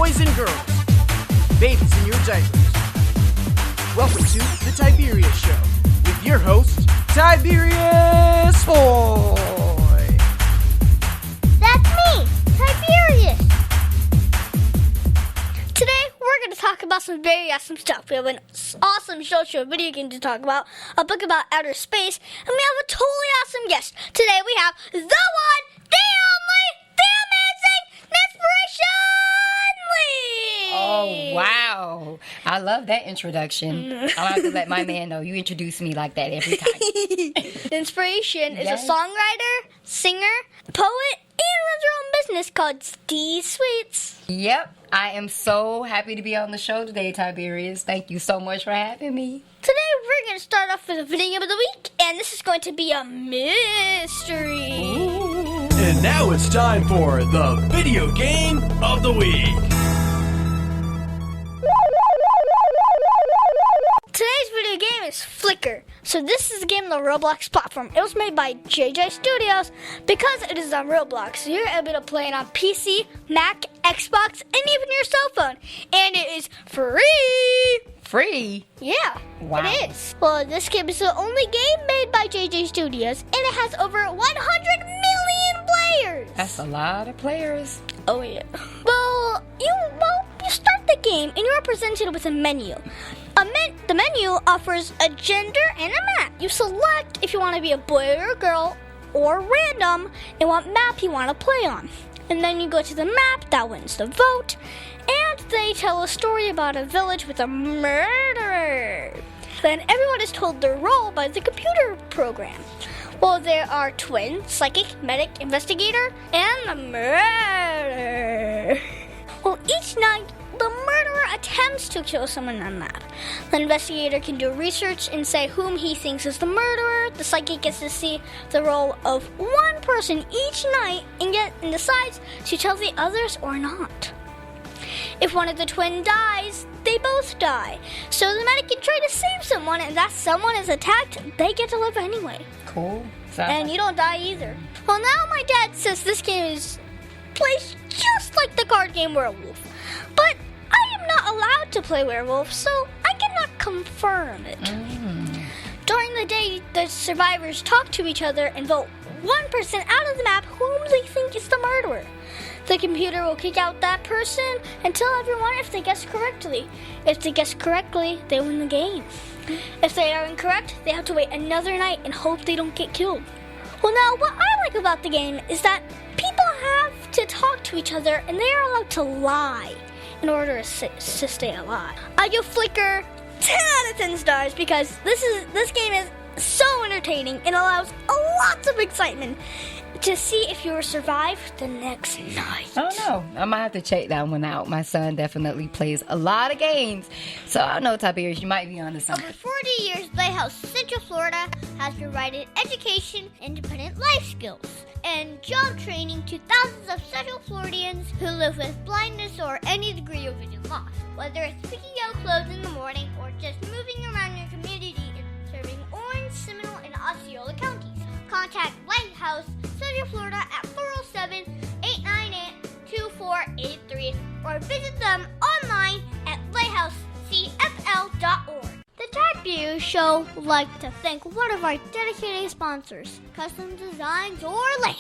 boys and girls, babies in your diapers. Welcome to the Tiberius Show with your host, Tiberius Boy. That's me, Tiberius. Today, we're going to talk about some very awesome stuff. We have an awesome show video game to talk about, a book about outer space, and we have a totally awesome guest. Today, we have the one, the only, the amazing Nspiration Lee. Oh, wow. I love that introduction. I'll have to let my man know you introduce me like that every time. Inspiration is a songwriter, singer, poet, and runs her own business called D Sweets. Yep. I am so happy to be on the show today, Tiberius. Thank you so much for having me. Today, we're going to start off with a video game of the week, and this is going to be a mystery. Ooh. And now it's time for the video game of the week. Today's video game is Flicker. So this is a game on the Roblox platform. It was made by JJ Studios because it is on Roblox. So you're able to play it on PC, Mac, Xbox, and even your cell phone. And it is free. Free? Yeah, Wow. it is. Well, this game is the only game made by JJ Studios, and it has over 100 million players. That's a lot of players. Oh yeah. Well, you start the game and you are presented with a menu. The menu offers a gender and a map. You select if you want to be a boy or a girl or random and what map you want to play on. And then you go to the map that wins the vote, and they tell a story about a village with a murderer. Then everyone is told their role by the computer program. Well, there are twins, psychic, medic, investigator, and the murderer. Well, each night, the murderer attempts to kill someone on the map. The investigator can do research and say whom he thinks is the murderer. The psychic gets to see the role of one person each night and decides to tell the others or not. If one of the twins dies, they both die. So the medic can try to save someone, and that someone is attacked, they get to live anyway. Cool. And you don't die either. Well, now my dad says this game plays just like the card game Werewolf. But I am not allowed to play Werewolf, so I cannot confirm it. During the day, the survivors talk to each other and vote one person out of the map whom they think is the murderer. The computer will kick out that person and tell everyone if they guess correctly. If they guess correctly, they win the game. If they are incorrect, they have to wait another night and hope they don't get killed. Well, now, what I like about the game is that people have to talk to each other and they are allowed to lie in order to stay alive. I give Flicker 10 out of 10 stars because this game is so entertaining and allows lots of excitement to see if you will survive the next night. I don't know. I might have to check that one out. My son definitely plays a lot of games. So I don't know, Tiberius, you might be onto something. Over 40 years, Lighthouse Central Florida has provided education, independent life skills, and job training to thousands of Central Floridians who live with blindness or any degree of vision loss. Whether it's picking out clothes in the morning or just moving around your community and serving Orange, Seminole, and Osceola counties. Contact Lighthouse Central Florida at 407-898-2483 or visit them online at lighthousecfl.org. The Tiberius Show would like to thank one of our dedicated sponsors, Custom Designs Orlando.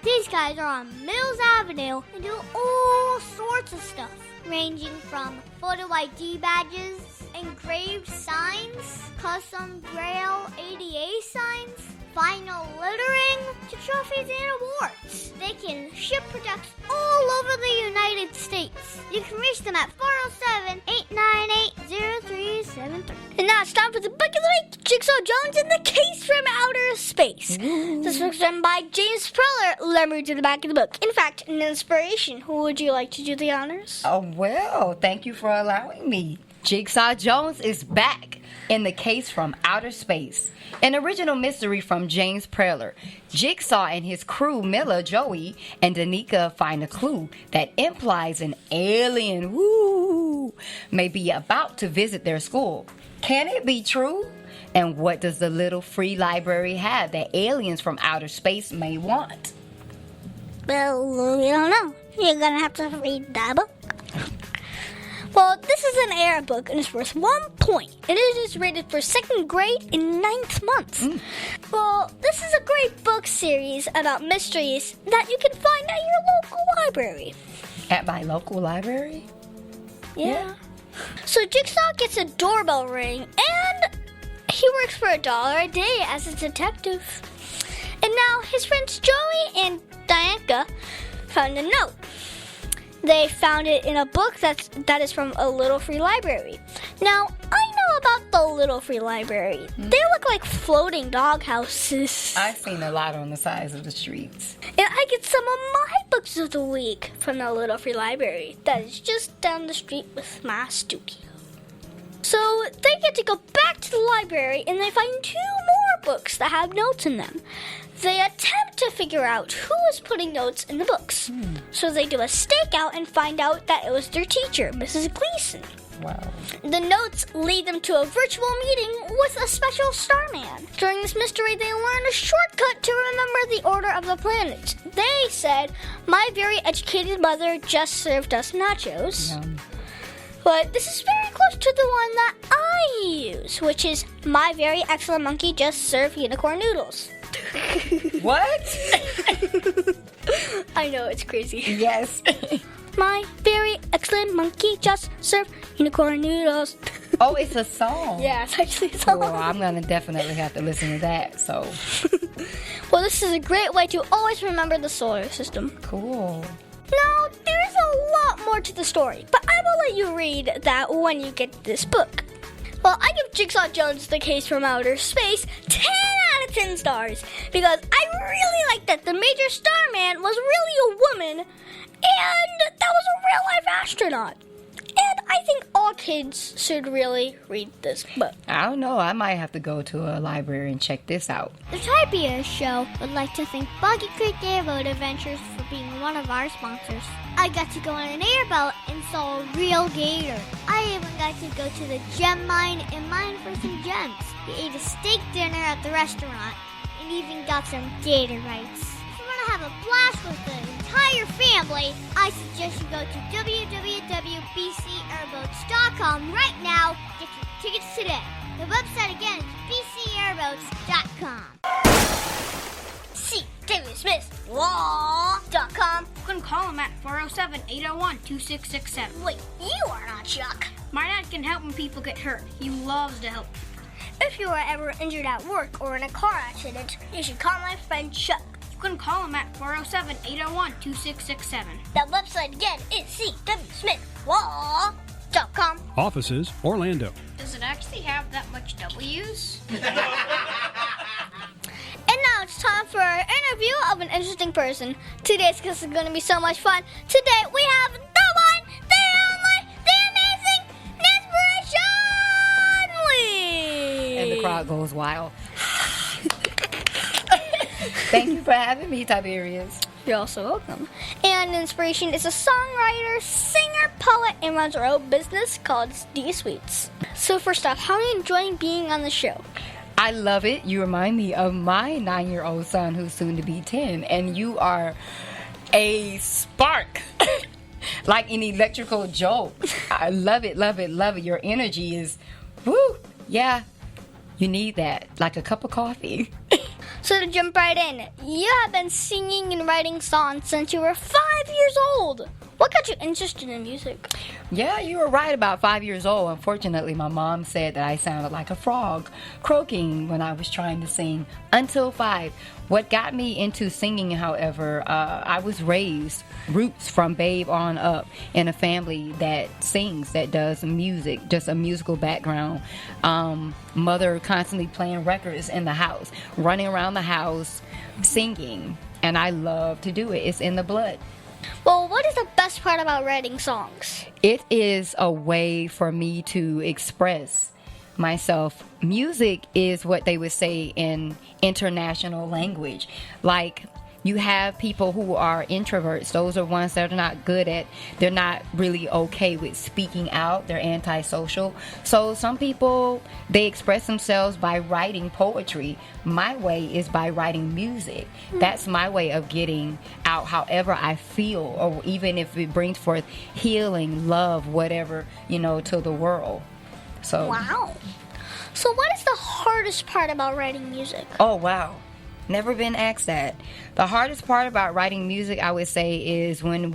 These guys are on Mills Avenue and do all sorts of stuff, ranging from photo ID badges, engraved signs, custom Braille ADA signs, vinyl lettering, to trophies and awards. They can ship products all over the United States. You can reach them at 407-898-0373. And now it's time for the book of the week, Jigsaw Jones and the Case from Outer Space. This book's written by James Preller. Let me read to the back of the book. In fact, an inspiration. Who would you like to do the honors? Oh, well, thank you for allowing me. Jigsaw Jones is back in the Case from Outer Space, an original mystery from James Preller. Jigsaw and his crew, Milla, Joey, and Danica, find a clue that implies an alien may be about to visit their school. Can it be true? And what does the little free library have that aliens from outer space may want? Well, we don't know. You're gonna have to read that book. Well, this is an error book and it's worth 1 point. And it is rated for 2nd grade in 9th month. Well, this is a great book series about mysteries that you can find at your local library. At my local library? Yeah. So Jigsaw gets a doorbell ring and he works for $1 a day as a detective. And now his friends Joey and Dianca found a note. They found it in a book that is from a Little Free Library. Now, I know about the Little Free Library. They look like floating dog houses. I've seen a lot on the sides of the streets. And I get some of my books of the week from the Little Free Library that is just down the street with my studio. So they get to go back to the library and they find 2 more books that have notes in them. They attempt to figure out who is putting notes in the books. So they do a stakeout and find out that it was their teacher, Mrs. Gleason. Wow. The notes lead them to a virtual meeting with a special starman. During this mystery, they learn a shortcut to remember the order of the planets. They said, "My very educated mother just served us nachos." Yum. But this is very close to the one that I use, which is, "My very excellent monkey just served unicorn noodles." What? I know, it's crazy. Yes. My very excellent monkey just served unicorn noodles. Oh, it's a song. Yeah, it's actually a song. Well, I'm going to definitely have to listen to that, so. Well, this is a great way to always remember the solar system. Cool. Now, there is a lot more to the story, but I will let you read that when you get this book. Well, I give Jigsaw Jones the Case from Outer Space 10 out of 10 stars because I really like that the Major Starman was really a woman and that was a real-life astronaut. And I think all kids should really read this book. I don't know. I might have to go to a library and check this out. The Tiberius Show would like to thank Boggy Creek Airboat Adventures for being one of our sponsors. I got to go on an airboat and saw a real gator. I even got to go to the gem mine and mine for some gems. We ate a steak dinner at the restaurant and even got some gator rights. If you want to have a blast with the entire family, I suggest you go to www.bcairboats.com right now. Get your tickets today. The website again is bcairboats.com. See David Smith Law.com. You can call him at 407-801-2667. Wait, you are not Chuck. My dad can help when people get hurt. He loves to help people. If you are ever injured at work or in a car accident, you should call my friend Chuck. You can call him at 407-801-2667. That website again is cwsmithlaw.com. Offices, Orlando. Does it actually have that much W's? And now it's time for our interview of an interesting person. Today's class is going to be so much fun. Today we have the one, the only, the amazing Nspiration Lee. And the crowd goes wild. Thank you for having me, Tiberius. You're also welcome. And Nspiration is a songwriter, singer, poet, and runs her own business called D Sweets. So first off, how are you enjoying being on the show? I love it. You remind me of my 9-year-old son who's soon to be 10. And you are a spark. Like an electrical jolt. I love it, love it, love it. Your energy is, woo, yeah. You need that. Like a cup of coffee. So to jump right in, you have been singing and writing songs since you were 5 years old. What got you interested in music? Yeah, you were right, about 5 years old. Unfortunately, my mom said that I sounded like a frog croaking when I was trying to sing until 5. What got me into singing, however, I was raised roots from babe on up in a family that sings, that does music, just a musical background. Mother constantly playing records in the house, running around the house, singing, and I love to do it. It's in the blood. Well, what is the best part about writing songs? It is a way for me to express myself. Music is what they would say in international language. Like, You have people who are introverts. Those are ones that are not good at, they're not really okay with speaking out. They're antisocial. So some people, they express themselves by writing poetry. My way is by writing music. That's my way of getting out however I feel, or even if it brings forth healing, love, whatever, to the world. So Wow. So what is the hardest part about writing music? Oh, wow. Never been asked that. The hardest part about writing music, I would say, is when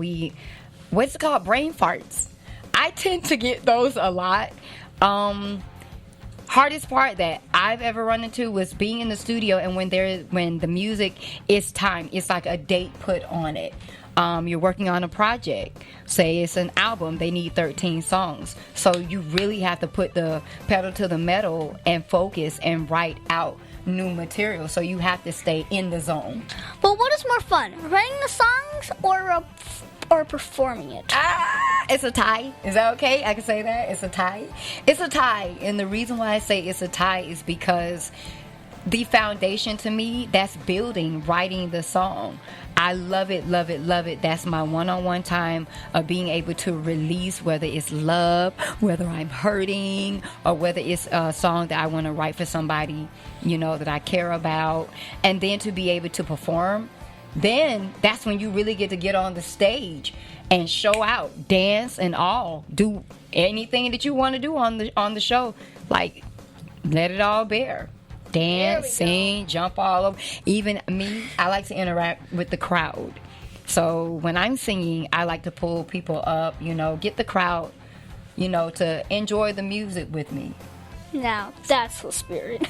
what's it called? Brain farts. I tend to get those a lot. Hardest part that I've ever run into was being in the studio, and when the music is timed, it's like a date put on it. You're working on a project. Say it's an album. They need 13 songs. So you really have to put the pedal to the metal and focus and write out new material. So you have to stay in the zone. But what is more fun, writing the songs or performing it? It's a tie. Is that okay? I can say that? It's a tie. It's a tie. And the reason why I say it's a tie is because the foundation to me, that's building, writing the song. I love it, love it, love it. That's my one-on-one time of being able to release, whether it's love, whether I'm hurting, or whether it's a song that I want to write for somebody, that I care about. And then to be able to perform, then that's when you really get on the stage and show out, dance and all. Do anything that you want to do on the show. Like, let it all bear. Dance, sing, jump all over. Even me, I like to interact with the crowd. So when I'm singing, I like to pull people up, get the crowd, to enjoy the music with me. Now, that's the spirit.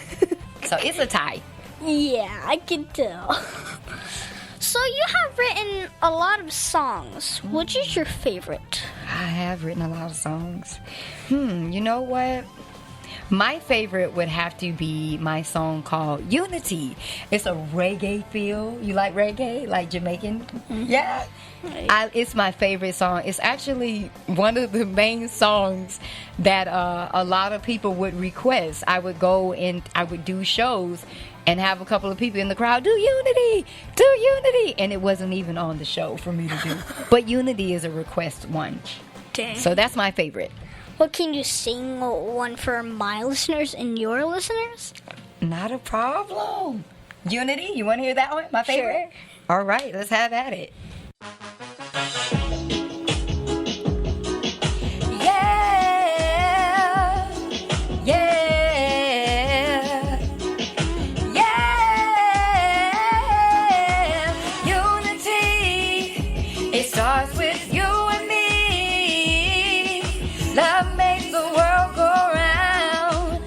So it's a tie. Yeah, I can tell. So you have written a lot of songs. Which is your favorite? I have written a lot of songs. You know what? My favorite would have to be my song called Unity. It's a reggae feel. You like reggae? Like Jamaican? Mm-hmm. Yeah. It's my favorite song. It's actually one of the main songs that a lot of people would request. I would go and I would do shows and have a couple of people in the crowd do Unity, and it wasn't even on the show for me to do. But Unity is a request one. Dang. So that's my favorite. Well, can you sing one for my listeners and your listeners? Not a problem. Unity, you want to hear that one? My favorite? Sure. All right, let's have at it. Yeah, yeah, yeah. Unity, it starts with you and me. Love makes the world go round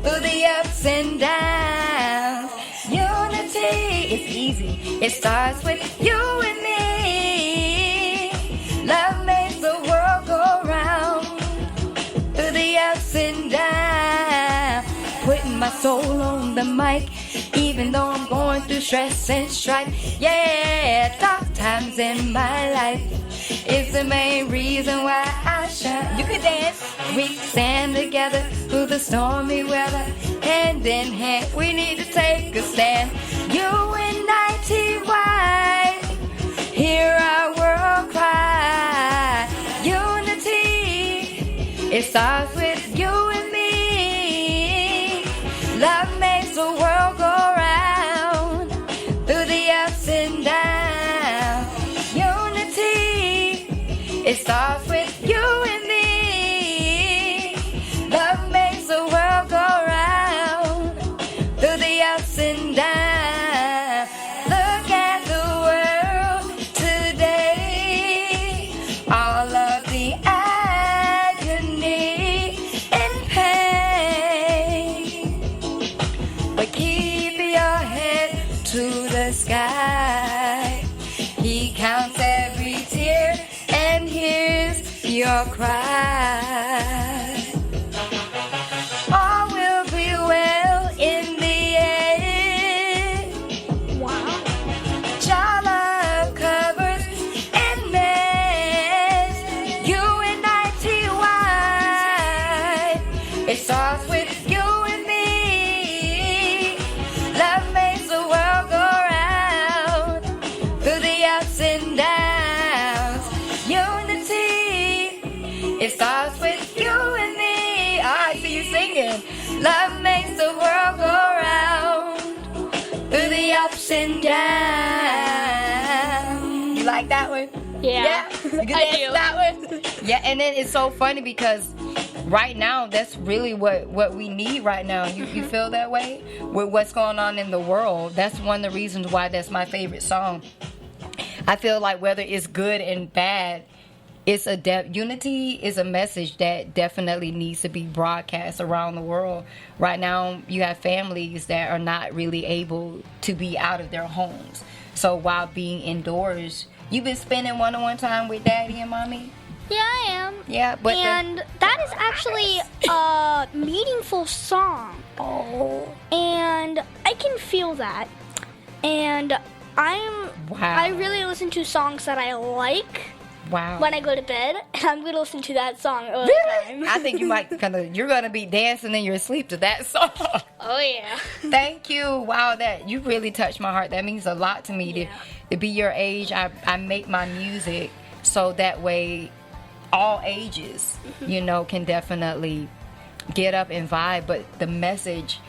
through the ups and downs. Unity, it's easy. It starts with you and me. Love makes the world go round through the ups and downs. Putting my soul on the mic, even though I'm going through stress and strife. Yeah, dark times in my life is the main reason why I shine. You can dance. We stand together through the stormy weather. Hand in hand, we need to take a stand. UNITY, hear our world cry. Unity, it starts with you and me. Love makes the world go round through the ups and downs. Unity, it starts with you and me. Love makes the world go round through the ups and downs. Look at the world today. All of the agony and pain. But keep your head to the sky. He counts every tear and hears your cry. All will be well in the end. Wow. Your love covers and mends. UNITY, it starts with you and me. Love makes the world go round through the ups and downs. You like that one? Yeah. You can I dance do. that one? Yeah, and then it's so funny because right now, that's really what we need right now. You feel that way? With what's going on in the world. That's one of the reasons why that's my favorite song. I feel like whether it's good and bad, it's unity is a message that definitely needs to be broadcast around the world. Right now, you have families that are not really able to be out of their homes. So while being indoors, you've been spending one-on-one time with daddy and mommy? Yeah, I am. Yeah, but and that is actually a meaningful song. oh, And I can feel that. And wow. I really listen to songs that I like Wow. when I go to bed, and I'm gonna listen to that song all the Really? time. I think you might you're gonna be dancing in your sleep to that song. Oh yeah. Thank you. Wow, that you really touched my heart. That means a lot to me to be your age. I make my music so that way all ages, can definitely get up and vibe. But the message,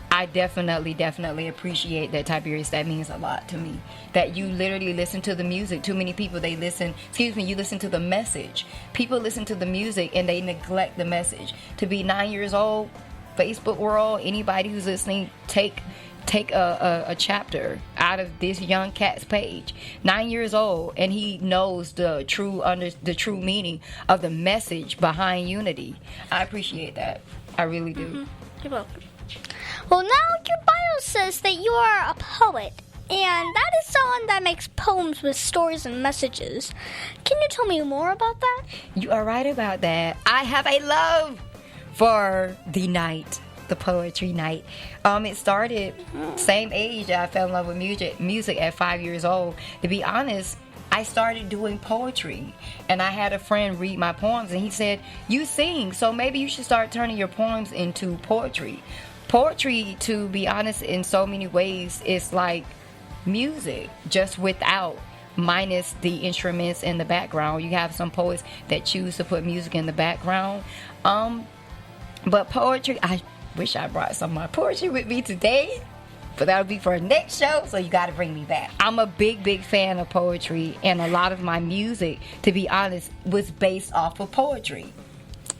I definitely appreciate that, Tiberius. That means a lot to me. That you literally listen to the music. Too many people, you listen to the message. People listen to the music and they neglect the message. To be 9 years old, Facebook world, anybody who's listening, take a chapter out of this young cat's page. 9 years old, and he knows the true meaning of the message behind unity. I appreciate that. I really do. You're welcome. Well, now your bio says that you are a poet, and that is someone that makes poems with stories and messages. Can you tell me more about that? You are right about that. I have a love for the night, the poetry night. It started same age I fell in love with music at 5 years old. To be honest, I started doing poetry, and I had a friend read my poems, and he said, "You sing, so maybe you should start turning your poems into poetry." Poetry, to be honest, in so many ways, is like music, just minus the instruments in the background. You have some poets that choose to put music in the background. But poetry, I wish I brought some of my poetry with me today, but that'll be for a next show, so you gotta bring me back. I'm a big fan of poetry, and a lot of my music, to be honest, was based off of poetry.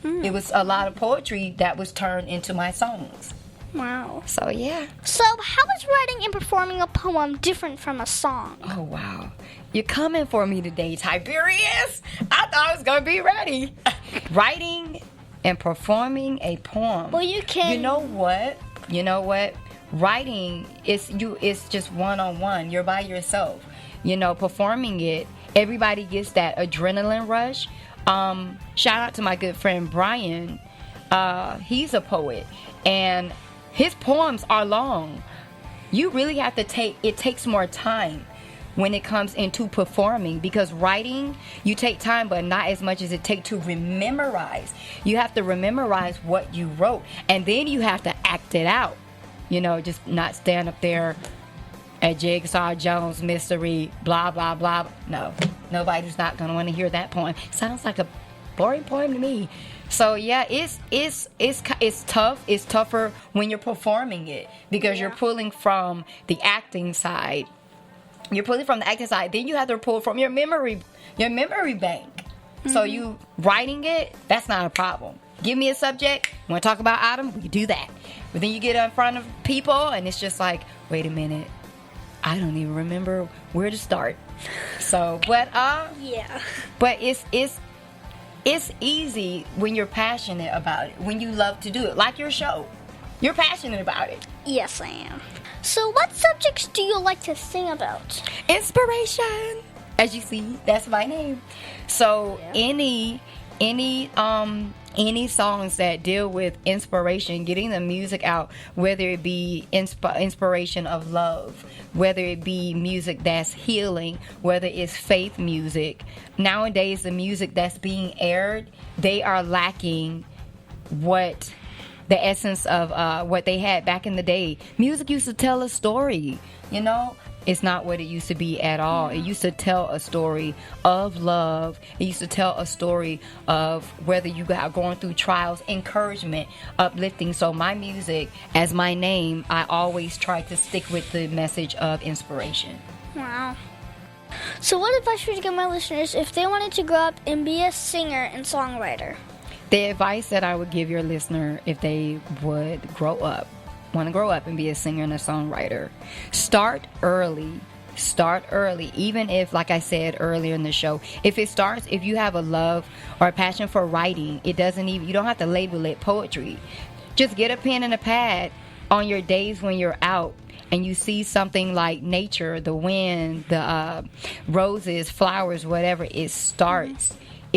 It was a lot of poetry that was turned into my songs. Wow. So yeah. So, how is writing and performing a poem different from a song? Oh wow. You're coming for me today, Tiberius. I thought I was gonna be ready. Writing and performing a poem. Well, you can. You know what? Writing is just one-on-one. You're by yourself. Performing it, everybody gets that adrenaline rush. Shout out to my good friend Brian. He's a poet, and his poems are long. You really have to it takes more time when it comes into performing, because writing, you take time, but not as much as it takes to memorize. You have to memorize what you wrote, and then you have to act it out. Just not stand up there at Jigsaw Jones Mystery, blah, blah, blah. No, nobody's not going to want to hear that poem. Sounds like a boring poem to me. So yeah, it's tough. It's tougher when you're performing it, because you're pulling from the acting side. Then you have to pull from your memory bank. So you writing it, that's not a problem. Give me a subject, you want to talk about Adam, we can do that. But then you get in front of people, and it's just like, wait a minute, I don't even remember where to start. So, but Yeah. But it's easy when you're passionate about it, when you love to do it, like your show. You're passionate about it. Yes, I am. So, what subjects do you like to sing about? Inspiration. As you see, that's my name. So any songs that deal with inspiration, getting the music out, whether it be inspiration of love, whether it be music that's healing, whether it's faith music. Nowadays, the music that's being aired, they are lacking what the essence of what they had back in the day. Music used to tell a story, It's not what it used to be at all. It used to tell a story of love. It used to tell a story of whether you are going through trials, encouragement, uplifting. So my music, as my name, I always try to stick with the message of inspiration. Wow. So what advice would you give my listeners if they wanted to grow up and be a singer and songwriter? The advice that I would give your listener if they would want to grow up and be a singer and a songwriter, start early. Start early. Even if, like I said earlier in the show, if you have a love or a passion for writing, you don't have to label it poetry. Just get a pen and a pad on your days when you're out and you see something like nature, the wind, the roses, flowers, whatever. It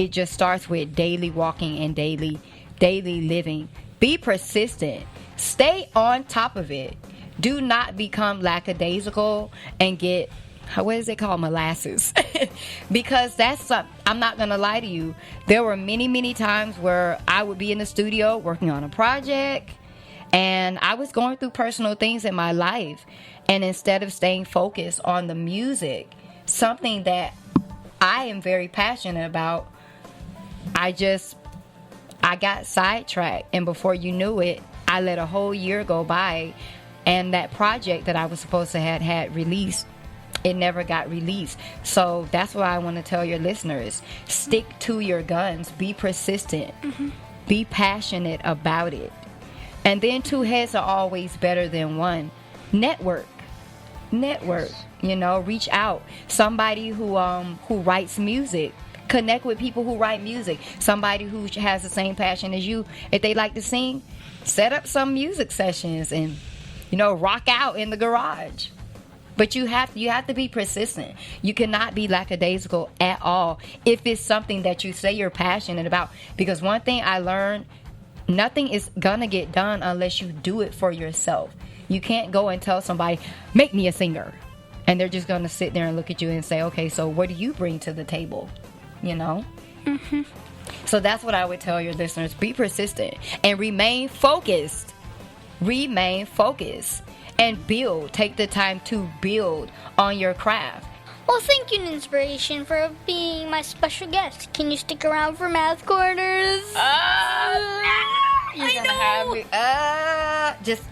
just starts with daily walking and daily living. Be persistent. Stay on top of it. Do not become lackadaisical and get, what is it called, molasses. Because I'm not going to lie to you. There were many, many times where I would be in the studio working on a project and I was going through personal things in my life. And instead of staying focused on the music, something that I am very passionate about, I got sidetracked. And before you knew it, I let a whole year go by. And that project that I was supposed to had released, it never got released. So that's why I want to tell your listeners, stick to your guns. Be persistent. Be passionate about it. And then 2 heads are always better than one. Network. Reach out. Somebody who writes music. Connect with people who write music. Somebody who has the same passion as you. If they like to sing, set up some music sessions and rock out in the garage. But you have to be persistent. You cannot be lackadaisical at all if it's something that you say you're passionate about. Because one thing I learned, nothing is gonna get done unless you do it for yourself. You can't go and tell somebody, make me a singer. And they're just gonna sit there and look at you and say, okay, so what do you bring to the table? So that's what I would tell your listeners. Be persistent and remain focused. And build. Take the time to build on your craft. Well, thank you, Nspiration, for being my special guest. Can you stick around for Math Corners? You're gonna have me. Just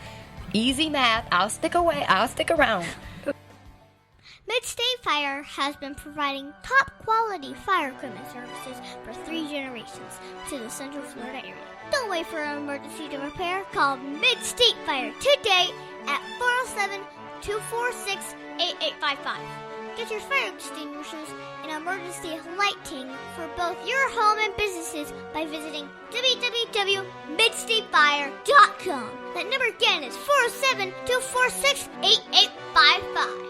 easy math. I'll stick around. Mid-State Fire has been providing top-quality fire equipment services for 3 generations to the Central Florida area. Don't wait for an emergency to repair. Call Mid-State Fire today at 407-246-8855. Get your fire extinguishers and emergency lighting for both your home and businesses by visiting www.midstatefire.com. That number again is 407-246-8855.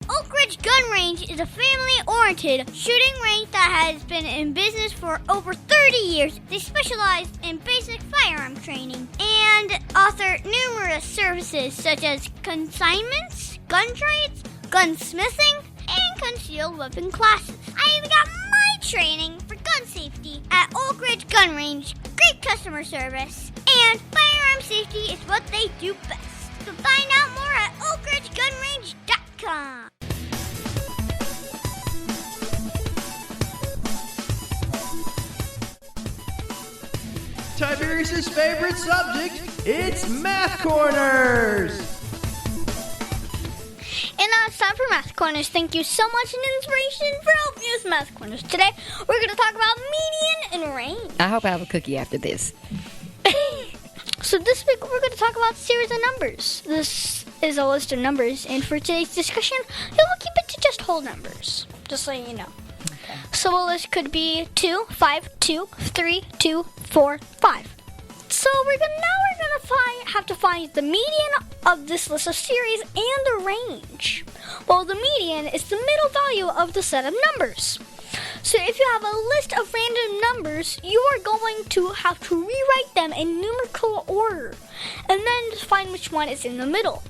Oak Ridge Gun Range is a family-oriented shooting range that has been in business for over 30 years. They specialize in basic firearm training and offer numerous services such as consignments, gun trades, gunsmithing, and concealed weapon classes. I even got my training for gun safety at Oak Ridge Gun Range. Great customer service, and firearm safety is what they do best. So find out more at oakridgegunrange.com. Tiberius' favorite subject, it's Math Corners! And now it's time for Math Corners. Thank you so much, Nspiration, for helping us with Math Corners. Today, we're going to talk about median and range. I hope I have a cookie after this. So this week, we're going to talk about series of numbers. This is a list of numbers, and for today's discussion, we will keep it to just whole numbers, just so you know. Okay. So a list could be 2, 5, 2, 3, 2, 4, 5. So we're gonna have to find the median of this list of series and the range. Well, the median is the middle value of the set of numbers. So if you have a list of random numbers, you are going to have to rewrite them in numerical order and then find which one is in the middle.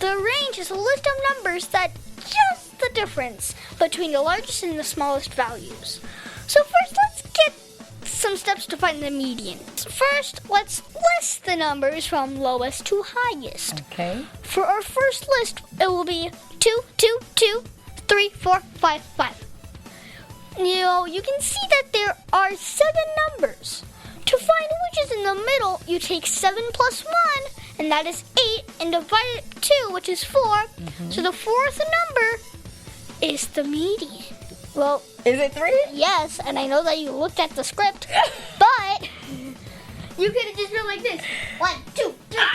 The range is a list of numbers that just the difference between the largest and the smallest values. So first, let's get some steps to find the median. First, let's list the numbers from lowest to highest. Okay. For our first list, it will be 2, 2, 2, 3, 4, 5, 5. You can see that there are 7 numbers. To find which is in the middle, you take 7 plus 1, and that is 8, and divide it 2, which is 4. So the fourth number is the median. Well, Is it 3? yes, and I know that you looked at the script, but you could have just been like this. 1, 2, 3, 4,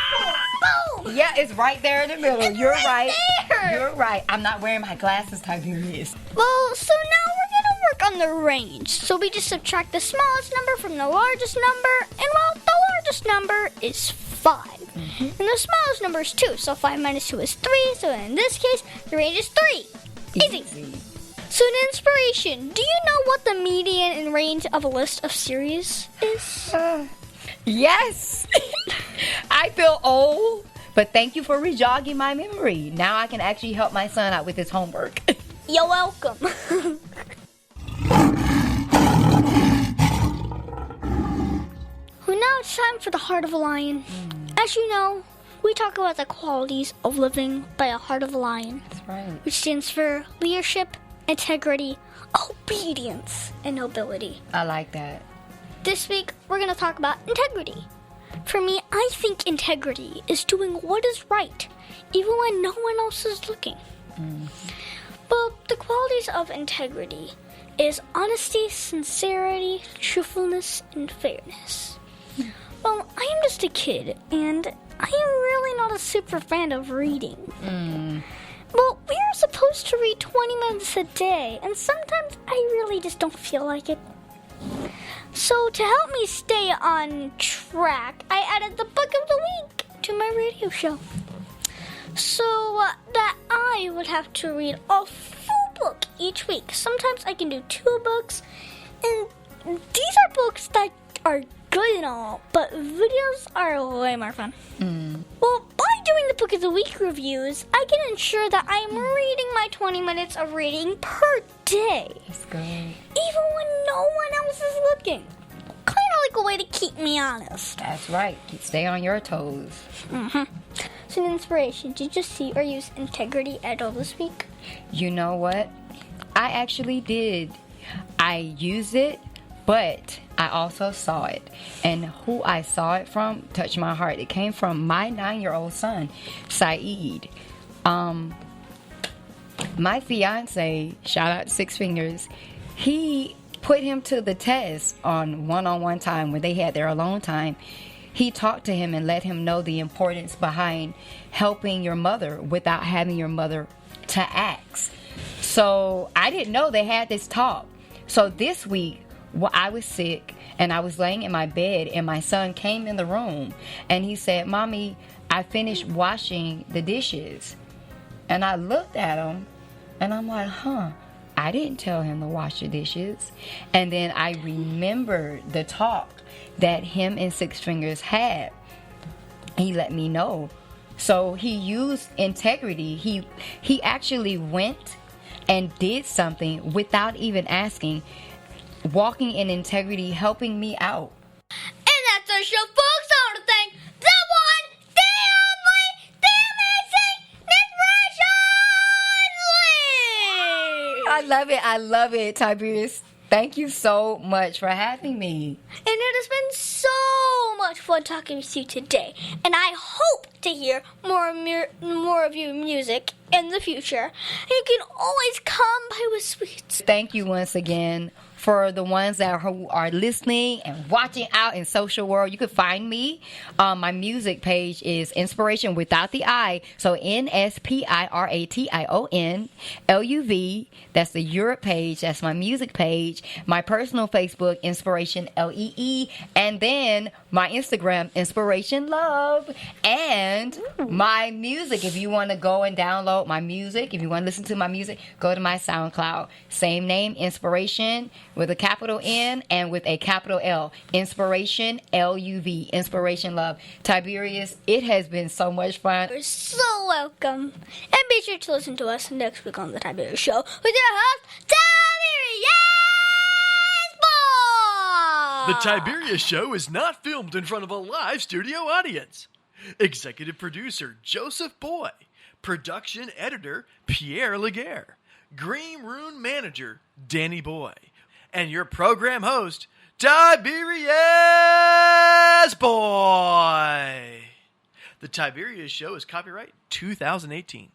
boom! Yeah, it's right there in the middle. It's You're right right. there. You're right. I'm not wearing my glasses, Tiberius. Well, so now we're going to work on the range. So we just subtract the smallest number from the largest number, and well, the largest number is 5. And the smallest number is 2, so 5 minus 2 is 3, so in this case, the range is 3. Easy. So in Inspiration, do you know what the median and range of a list of series is? Yes. I feel old, but thank you for rejogging my memory. Now I can actually help my son out with his homework. You're welcome. Well, now it's time for the Heart of a Lion. As you know, we talk about the qualities of living by a heart of a lion, That's right. which stands for leadership, integrity, obedience, and nobility. I like that. This week, we're going to talk about integrity. For me, I think integrity is doing what is right, even when no one else is looking. Well, the qualities of integrity is honesty, sincerity, truthfulness, and fairness. Well, I am just a kid, and I am really not a super fan of reading. Well, we are supposed to read 20 minutes a day, and sometimes I really just don't feel like it. So to help me stay on track, I added the book of the week to my radio show. So that I would have to read a full book each week. Sometimes I can do 2 books, and these are books that are good and all, but videos are way more fun. Well, by doing the Book of the Week reviews, I can ensure that I am reading my 20 minutes of reading per day, That's good. even when no one else is looking. Kind of like a way to keep me honest. That's right. Stay on your toes. So, an inspiration, did you see or use integrity at all this week? You know what? I actually did. I used it, but I also saw it. And who I saw it from touched my heart. It came from my 9-year-old son, Saeed. My fiance, shout out to Six Fingers, he put him to the test on one-on-one time when they had their alone time. He talked to him and let him know the importance behind helping your mother without having your mother to ask. So I didn't know they had this talk. So this week, I was sick and I was laying in my bed and my son came in the room and he said, "Mommy, I finished washing the dishes." And I looked at him and I'm like, I didn't tell him to wash the dishes. And then I remembered the talk that him and Six Fingers had. He let me know. So he used integrity. He actually went and did something without even asking, walking in integrity, helping me out. And that's our show, folks. I want to thank the one, the only, the amazing Nspiration Lee. I love it, Tiberius. Thank you so much for having me. And it has been so much fun talking with you today. And I hope to hear more of your music in the future. And you can always come by with sweets. Thank you once again. For the ones that are listening and watching out in social world, you can find me. My music page is Inspiration without the I. So Nspiration LUV. That's the Europe page. That's my music page. My personal Facebook, Inspiration LEE. And then my Instagram, Inspiration Love. And my music. If you want to go and download my music, if you want to listen to my music, go to my SoundCloud. Same name, Inspiration, with a capital N and with a capital L. Inspiration LUV. Inspiration Love. Tiberius, it has been so much fun. You're so welcome. And be sure to listen to us next week on The Tiberius Show with your host, Tiberius Boy! The Tiberius Show is not filmed in front of a live studio audience. Executive producer Joseph Boy. Production editor, Pierre Laguerre. Green Room manager, Danny Boy. And your program host, Tiberius Boy. The Tiberius Show is copyright 2018.